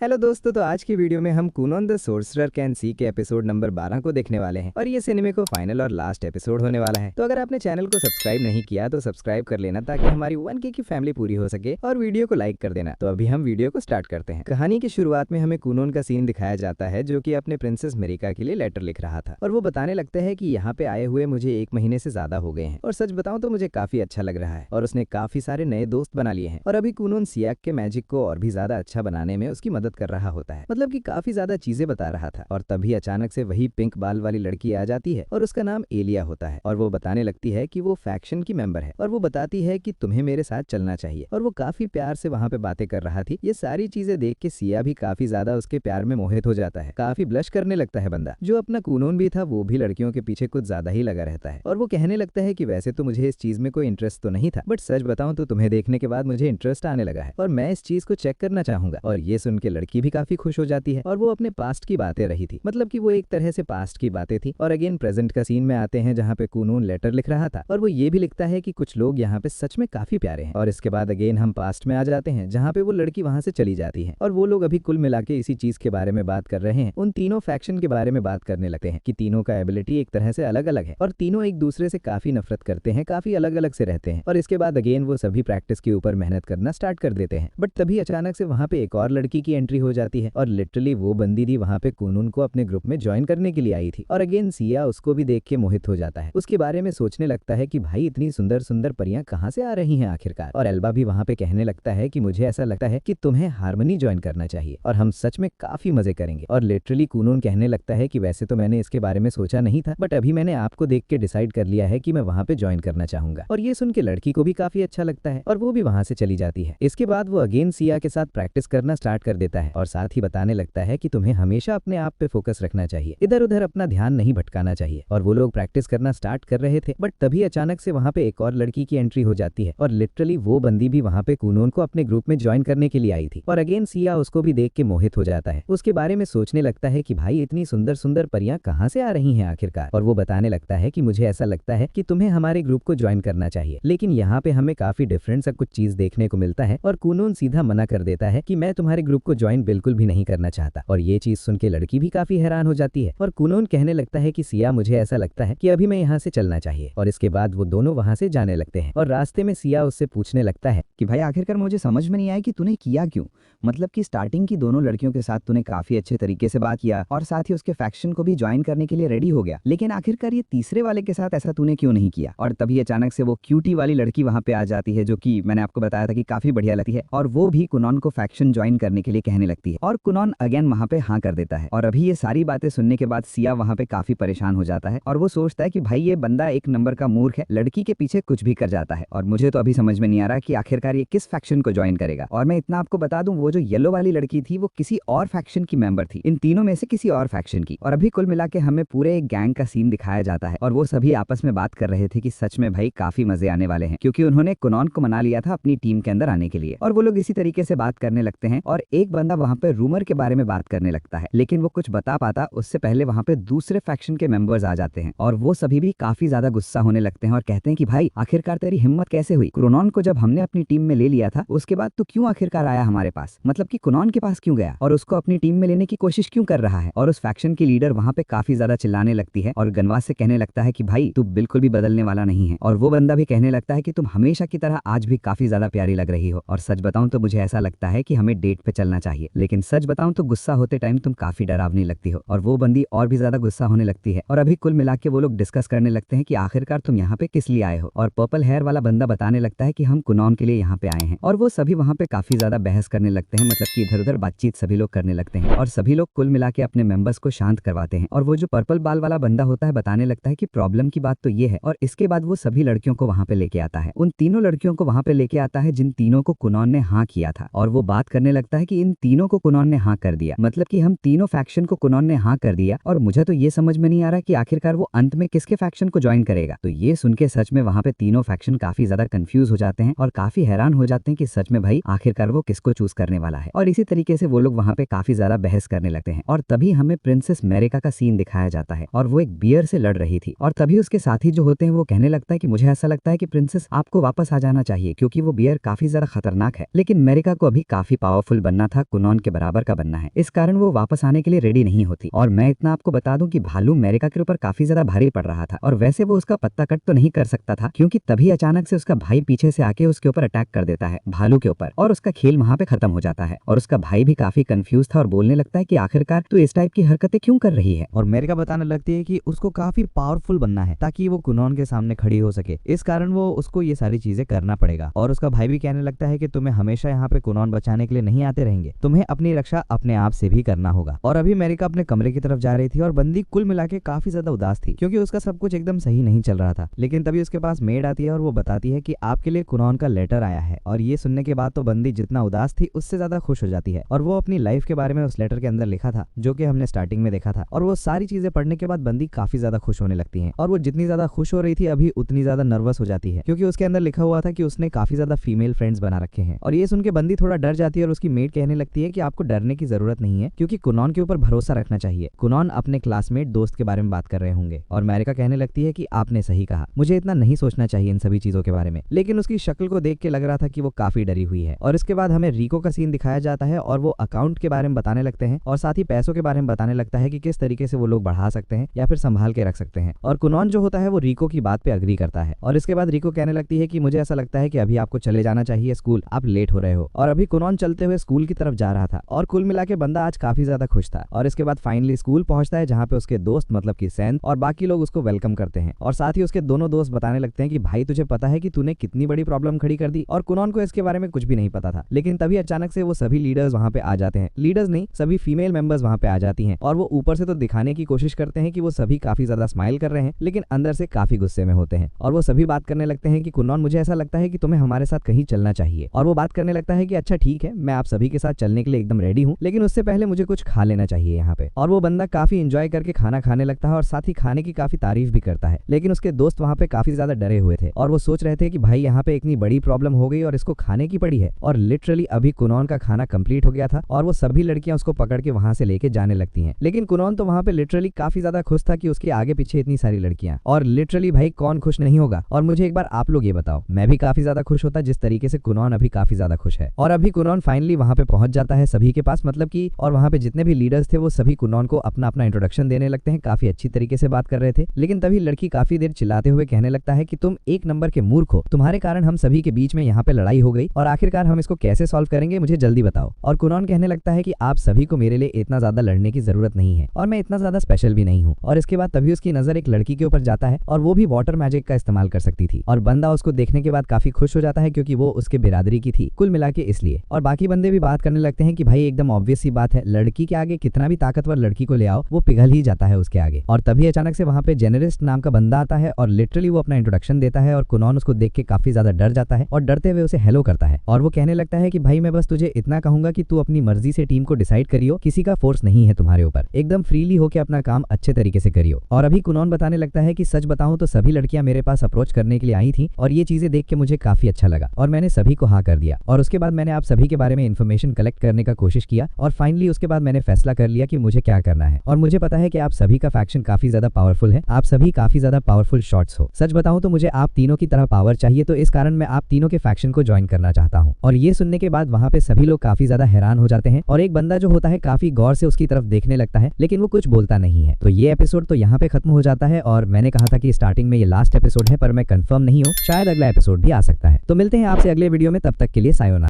Hello दोस्तों, तो आज की वीडियो में हम कूनोन द सोर्सरर कैन सी के एपिसोड नंबर 12 को देखने वाले हैं और ये सिनेमे को फाइनल और लास्ट एपिसोड होने वाला है। तो अगर आपने चैनल को सब्सक्राइब नहीं किया तो सब्सक्राइब कर लेना ताकि हमारी 1K की फैमिली पूरी हो सके, और वीडियो को लाइक कर देना। तो अभी हम वीडियो को स्टार्ट करते हैं। कहानी की शुरुआत में हमें कूनोन का सीन दिखाया जाता है जो कि अपने प्रिंसेस मेरिका के लिए लेटर लिख रहा था, और वो बताने लगता है कि यहाँ पे आए हुए मुझे 1 महीने से ज्यादा हो गए हैं और सच बताऊं तो मुझे काफी अच्छा लग रहा है और उसने काफी सारे नए दोस्त बना लिए हैं। और अभी कूनोन सियाक के मैजिक को और भी ज्यादा अच्छा बनाने में उसकी मदद कर रहा होता है, मतलब कि काफी ज्यादा चीजें बता रहा था। और तभी अचानक से वही पिंक बाल वाली लड़की आ जाती है और उसका नाम एलिया होता है, और वो बताने लगती है कि वो फैक्शन की मेंबर है और वो बताती है कि तुम्हें मेरे साथ चलना चाहिए। और वो काफी प्यार से वहाँ पे बातें कर रहा थी। ये सारी चीजें देख के सिया भी काफी ज्यादा उसके प्यार में मोहित हो जाता है, काफी ब्लश करने लगता है बंदा। जो अपना कूनोन भी था वो भी लड़कियों के पीछे कुछ ज्यादा ही लगा रहता है, और वो कहने लगता है कि वैसे तो मुझे इस चीज में कोई इंटरेस्ट तो नहीं था, बट सच बताऊं तो तुम्हें देखने के बाद मुझे इंटरेस्ट आने लगा है और मैं इस चीज को चेक करना चाहूंगा। और ये सुन के लड़की भी काफी खुश हो जाती है और वो अपने पास्ट की बातें रही थी, मतलब कि वो एक तरह से पास्ट की बातें थी। और अगेन प्रेजेंट का सीन में आते हैं जहाँ पे कूनोन लेटर लिख रहा था और वो ये भी लिखता है कि कुछ लोग यहाँ पे सच में काफी प्यारे हैं। और इसके बाद अगेन हम पास्ट में आ जाते हैं जहाँ पे वो लड़की वहां से चली जाती है और वो लोग अभी कुल मिला के इसी चीज के बारे में बात कर रहे हैं। उन तीनों फैक्शन के बारे में बात करने लगते हैं कि तीनों का एबिलिटी एक तरह से अलग अलग है और तीनों एक दूसरे से काफी नफरत करते हैं, काफी अलग अलग से रहते हैं। और इसके बाद अगेन वो सभी प्रैक्टिस के ऊपर मेहनत करना स्टार्ट कर देते हैं। बट तभी अचानक से वहां पे एक और लड़की की एंट्री हो जाती है और लिटरली वो बंदी थी वहां पे कूनोन को अपने ग्रुप में ज्वाइन करने के लिए आई थी। और अगेन सिया उसको भी देख के मोहित हो जाता है, उसके बारे में सोचने लगता है कि भाई इतनी सुंदर सुंदर परियां कहाँ से आ रही हैं आखिरकार। और एल्बा भी वहां पे कहने लगता है कि मुझे ऐसा लगता है कि तुम्हें हार्मनी ज्वाइन करना चाहिए और हम सच में काफी मजे करेंगे। और लिटरली कूनोन कहने लगता है कि वैसे तो मैंने इसके बारे में सोचा नहीं था, बट अभी मैंने आपको देख के डिसाइड कर लिया है कि मैं वहां पे ज्वाइन करना चाहूंगा। और ये सुन के लड़की को भी काफी अच्छा लगता है और वो भी वहां से चली जाती है। इसके बाद वो अगेन सिया के साथ प्रैक्टिस करना स्टार्ट कर देता है और साथ ही बताने लगता है कि तुम्हें हमेशा अपने आप पे फोकस रखना चाहिए, इधर उधर अपना ध्यान नहीं भटकाना चाहिए। और वो लोग प्रैक्टिस करना स्टार्ट कर रहे थे, बट तभी अचानक से वहां पे एक और लड़की की एंट्री हो जाती है और लिटरली वो बंदी भी वहां पे कूनोन को अपने ग्रुप में ज्वाइन करने के लिए आई थी। और अगेन सिया उसको भी देख के मोहित हो जाता है, उसके बारे में सोचने लगता है कि भाई इतनी सुंदर सुंदर परियां कहाँ से आ रही हैं आखिरकार। और वो बताने लगता है कि मुझे ऐसा लगता है कि तुम्हें हमारे ग्रुप को ज्वाइन करना चाहिए, लेकिन यहाँ पे हमें काफी डिफरेंट सा कुछ चीज देखने को मिलता है। और कूनोन सीधा मना कर देता है कि मैं तुम्हारे ग्रुप को ज्वाइन बिल्कुल भी नहीं करना चाहता। और ये चीज सुन के लड़की भी काफी हैरान हो जाती है और कूनोन कहने लगता है कि सिया मुझे ऐसा लगता है कि अभी मैं यहाँ से चलना चाहिए। और इसके बाद वो दोनों वहाँ से जाने लगते हैं और रास्ते में सिया उससे पूछने लगता है कि भाई आखिरकार मुझे समझ में नहीं आया कि तूने किया क्यों। मतलब कि स्टार्टिंग की दोनों लड़कियों के साथ तूने काफी अच्छे तरीके से बात किया और साथ ही उसके फैक्शन को भी ज्वाइन करने के लिए रेडी हो गया, लेकिन आखिरकार ये तीसरे वाले के साथ ऐसा तूने क्यों नहीं किया। और तभी अचानक से वो क्यूटी वाली लड़की वहां पे आ जाती है जो कि मैंने आपको बताया था कि काफी बढ़िया लगती है, और वो भी कुनॉन को फैक्शन ज्वाइन करने के लिए कहने लगती है और कुनॉन अगेन वहां पे हाँ कर देता है। और अभी ये सारी बातें सुनने के बाद सिया वहां पे काफी परेशान हो जाता है और वो सोचता है कि भाई ये बंदा एक नंबर का मूर्ख है, लड़की के पीछे कुछ भी कर जाता है और मुझे तो अभी समझ में नहीं आ रहा कि आखिरकार ये किस फैक्शन को ज्वाइन करेगा। और मैं इतना आपको बता दूं, वो जो येलो वाली लड़की थी वो किसी और फैक्शन की मेंबर थी, इन तीनों में से किसी और फैक्शन की। और अभी कुल मिला के हमें पूरे एक गैंग का सीन दिखाया जाता है और वो सभी आपस में बात कर रहे थे कि सच में भाई काफी मजे आने वाले हैं, क्योंकि उन्होंने कुनॉन को मना लिया था अपनी टीम के अंदर आने के लिए। और वो लोग इसी तरीके से बात करने लगते हैं और एक बंदा वहां पे रूमर के बारे में बात करने लगता है, लेकिन वो कुछ बता पाता उससे पहले वहां पे दूसरे फैक्शन के मेंबर्स आ जाते हैं और वो सभी भी काफी ज्यादा गुस्सा होने लगते हैं और कहते हैं कि भाई आखिरकार तेरी हिम्मत कैसे हुई, कुनॉन को जब हमने अपनी टीम में ले लिया था उसके बाद तू क्यों आखिरकार आया हमारे पास, मतलब कि कुनॉन के पास क्यों गया और उसको अपनी टीम में लेने की कोशिश क्यों कर रहा है। और उस फैक्शन की लीडर वहां पे काफी ज्यादा चिल्लाने लगती है और गनवास से कहने लगता है कि भाई तू बिल्कुल भी बदलने वाला नहीं है। और वो बंदा भी कहने लगता है कि तुम हमेशा की तरह आज भी काफी ज्यादा प्यारी लग रही हो, और सच बताऊं तो मुझे ऐसा लगता है कि हमें डेट पे चलना चाहिए, लेकिन सच बताऊं तो गुस्सा होते टाइम तुम काफी डरावनी लगती हो। और वो बंदी और भी ज्यादा गुस्सा होने लगती है और अभी कुल मिला के वो लोग डिस्कस करने लगते हैं कि आखिरकार तुम यहाँ पे किस लिए आए हो। और पर्पल हेयर वाला बंदा बताने लगता है कि हम कुनॉन के लिए यहाँ पे आए हैं। और वो सभी वहाँ पे काफी ज्यादा बहस करने लगते हैं, मतलब कि इधर उधर बातचीत सभी लोग करने लगते हैं और सभी लोग कुल मिला के अपने मेंबर्स को शांत करवाते हैं। और वो जो पर्पल बाल वाला बंदा होता है बताने लगता है कि प्रॉब्लम की बात तो ये है, और इसके बाद वो सभी लड़कियों को वहाँ पे लेके आता है, उन तीनों लड़कियों को वहाँ पे लेके आता है जिन तीनों को कुनॉन ने हाँ किया था। और वो बात करने लगता है कि इन तीनों को कुनॉन ने हाँ कर दिया, मतलब कि हम तीनों फैक्शन को कुनॉन ने हाँ कर दिया, और मुझे तो ये समझ में नहीं आ रहा कि आखिरकार वो अंत में किसके फैक्शन को ज्वाइन करेगा। तो ये सुन के सच में वहाँ पे तीनों फैक्शन काफी ज्यादा कंफ्यूज हो जाते हैं और काफी हैरान हो जाते हैं कि सच में भाई आखिरकार वो किसको चूज करने वाला है। और इसी तरीके से वो लोग वहाँ पे काफी ज्यादा बहस करने लगते हैं और तभी हमें प्रिंसेस मेरिका का सीन दिखाया जाता है और वो एक बियर से लड़ रही थी। और तभी उसके साथी जो होते हैं वो कहने लगता है कि मुझे ऐसा लगता है कि प्रिंसेस आपको वापस आ जाना चाहिए, क्योंकि वो बियर काफी ज्यादा खतरनाक है। लेकिन मेरिका को अभी काफी पावरफुल बनना था कुनॉन के बराबर का बनना है, इस कारण वो वापस आने के लिए रेडी नहीं होती। और मैं इतना आपको बता दूं कि भालू मेरिका के ऊपर काफी ज्यादा भारी पड़ रहा था और वैसे वो उसका पत्ता कट तो नहीं कर सकता था, क्योंकि तभी अचानक से उसका भाई पीछे से आके उसके ऊपर अटैक कर देता है, भालू के ऊपर, और उसका खेल वहाँ पे खत्म हो जाता है। और उसका भाई भी काफी कंफ्यूज था और बोलने लगता है कि आखिरकार तू इस टाइप की हरकतें क्यों कर रही है। और मेरिका बताने लगती है कि उसको काफी पावरफुल बनना है ताकि वो कुनॉन के सामने खड़ी हो सके, इस कारण वो उसको ये सारी चीजें करना पड़ेगा। और उसका भाई भी कहने लगता है कि तुम्हें हमेशा यहाँ पे कुनॉन बचाने के लिए नहीं आते रहेंगे, तुम्हें अपनी रक्षा अपने आप से भी करना होगा। और अभी मेरिका अपने कमरे की तरफ जा रही थी और बंदी कुल मिला के काफी ज्यादा उदास थी, क्योंकि उसका सब कुछ एकदम सही नहीं चल रहा था। लेकिन तभी उसके पास मेड आती है और वो बताती है कि आपके लिए कुनॉन का लेटर आया है। और ये सुनने के बाद तो बंदी जितना उदास थी उससे ज्यादा खुश हो जाती है और वो अपनी लाइफ के बारे में उस लेटर के अंदर लिखा था, जो कि हमने स्टार्टिंग में देखा था। और वो सारी चीजें पढ़ने के बाद बंदी काफी ज्यादा खुश होने लगती है। और वो जितनी ज्यादा खुश हो रही थी अभी उतनी ज्यादा नर्वस हो जाती है, क्योंकि उसके अंदर लिखा हुआ था कि उसने काफी ज्यादा फीमेल फ्रेंड्स बना रखे हैं। और ये सुन के बंदी थोड़ा डर जाती है और उसकी मेड कहने लगती है कि आपको डरने की जरूरत नहीं है, क्योंकि कुनॉन के ऊपर भरोसा रखना चाहिए। कुनॉन अपने क्लासमेट दोस्त के बारे में बात कर रहे होंगे। और मेरिका कहने लगती है कि आपने सही कहा, मुझे इतना नहीं सोचना चाहिए इन सभी चीजों के बारे में। लेकिन उसकी शक्ल को देख के लग रहा था कि वो काफी डरी हुई है। और इसके बाद हमें रिको का सीन दिखाया जाता है और वो अकाउंट के बारे में बताने लगते हैं और साथ ही पैसों के बारे में बताने लगता है कि किस तरीके से वो लोग बढ़ा सकते हैं या फिर संभाल के रख सकते हैं। और कुनॉन जो होता है वो रिको की बात पे अग्री करता है। और इसके बाद रिको कहने लगती है कि मुझे ऐसा लगता है कि अभी आपको चले जाना चाहिए स्कूल, आप लेट हो रहे हो। और अभी कुनॉन चलते हुए स्कूल की तरफ जा रहा था और कुल मिला के बंदा आज काफी ज्यादा खुश था। और इसके बाद फाइनली स्कूल पहुंचता है, जहाँ पे उसके दोस्त मतलब कि सैन और बाकी लोग उसको वेलकम करते हैं। और साथ ही उसके दोनों दोस्त बताने लगते हैं कि भाई तुझे पता है कि तूने कितनी बड़ी प्रॉब्लम खड़ी कर दी। और कुनॉन को इसके बारे में कुछ भी नहीं पता था। लेकिन तभी अचानक से वो सभी लीडर्स वहाँ पे आ जाते हैं, लीडर्स नहीं सभी फीमेल मेंबर्स वहाँ पे आ जाती हैं। और वो ऊपर से तो दिखाने की कोशिश करते हैं कि वो सभी काफी ज्यादा स्माइल कर रहे हैं, लेकिन अंदर से काफी गुस्से में होते हैं। और वो सभी बात करने लगते हैं कि कुनॉन मुझे ऐसा लगता है कि तुम्हें हमारे साथ कहीं चलना चाहिए। और वो बात करने लगता है कि अच्छा ठीक है, मैं आप सभी के साथ चलने के लिए एकदम रेडी हूँ, लेकिन उससे पहले मुझे कुछ खा लेना चाहिए यहाँ पे। और वो बंदा काफी इंजॉय करके खाना खाने लगता है और साथ ही खाने की काफी तारीफ भी करता है। लेकिन उसके दोस्त वहाँ पे काफी ज्यादा डरे हुए थे और वो सोच रहे थे कि भाई यहाँ पे इतनी बड़ी प्रॉब्लम हो गई और इसको खाने की पड़ी है। और लिटरली अभी कुनॉन का खाना कंप्लीट हो गया था और वो सभी लड़कियां उसको पकड़ के वहां से लेके जाने लगती हैं। लेकिन कुनॉन तो वहां पे लिटरली काफी ज्यादा खुश था कि उसके आगे पीछे इतनी सारी लड़कियां। और लिटरली भाई कौन खुश नहीं होगा। और मुझे एक बार आप लोग ये बताओ, मैं भी काफी ज्यादा खुश होता जिस तरीके से कुनॉन अभी काफी ज्यादा खुश है। और अभी कुनॉन फाइनली वहां पे पहुंच जाता है सभी के पास, मतलब कि और वहां पे जितने भी लीडर्स थे वो सभी कुनॉन को अपना अपना इंट्रोडक्शन देने लगते हैं, काफी अच्छी तरीके से बात कर रहे थे। लेकिन तभी लड़की काफी देर चिल्लाते हुए कहने लगता है कि तुम एक नंबर के मूर्ख हो, तुम्हारे कारण हम सभी के बीच में यहाँ पे लड़ाई हो गई और आखिरकार हम इसको कैसे सॉल्व करेंगे, मुझे जल्दी बताओ। और कुनॉन कहने लगता है कि आप सभी को मेरे लिए इतना ज्यादा लड़ने की जरूरत नहीं है और मैं इतना ज्यादा स्पेशल भी नहीं हूँ। और इसके बाद तभी उसकी नजर एक लड़की के ऊपर जाता है और वो भी वाटर मैजिक का इस्तेमाल कर सकती थी। और बंदा उसको देखने के बाद काफी खुश हो जाता है, क्योंकि वो उसके बिरादरी की थी कुल मिला के इसलिए। और बाकी बंदे भी बात करने लगते हैं कि भाई एकदम ऑब्वियस सी बात है, लड़की के आगे कितना भी ताकतवर लड़की को ले आओ वो पिघल ही जाता है उसके आगे। और तभी अचानक से वहां पे जेनरिस्ट नाम का बंदा आता है और लिटरली वो अपना इंट्रोडक्शन देता है और कुनॉन उसको देख के काफी ज्यादा डर जाता है और डरते हुए उसे हेलो करता है। और वो कहने लगता है कि भाई मैं बस तुझे इतना कहूंगा कि तू अपनी मर्जी से टीम को डिसाइड करियो, किसी का फोर्स नहीं है तुम्हारे ऊपर, एकदम फ्रीली होकर अपना काम अच्छे तरीके से करियो। और अभी कुनॉन बताने लगता है कि सच बताऊं तो सभी लड़कियां मेरे पास अप्रोच करने के लिए आई थी और ये चीजें देख के मुझे काफी अच्छा लगा और मैंने सभी को हाँ कर दिया। और उसके बाद मैंने आप सभी के बारे में इन्फॉर्मेशन कलेक्ट करने का कोशिश किया और फाइनली उसके बाद मैंने फैसला कर लिया कि मुझे क्या करना है। और मुझे पता है कि आप सभी का फैक्शन काफी ज्यादा पावरफुल है, आप सभी काफी ज्यादा पावरफुल शॉट्स हो। सच बताऊं तो मुझे आप तीनों की तरह पावर चाहिए, तो इस कारण मैं आप तीनों के फैक्शन को ज्वाइन करना चाहता हूं। और ये सुनने के बाद वहां पे सभी लोग काफी ज्यादा हैरान हो जाते हैं और एक बंदा जो होता है काफी गौर से उसकी तरफ देखने लगता है, लेकिन वो कुछ बोलता नहीं है। तो ये एपिसोड तो यहाँ पे खत्म हो जाता है और मैंने कहा था कि स्टार्टिंग में ये लास्ट एपिसोड है, पर मैं कंफर्म नहीं हूँ, शायद अगला एपिसोड भी आ सकता है। तो मिलते हैं आपसे अगले वीडियो में, तब तक के लिए सायोनारा।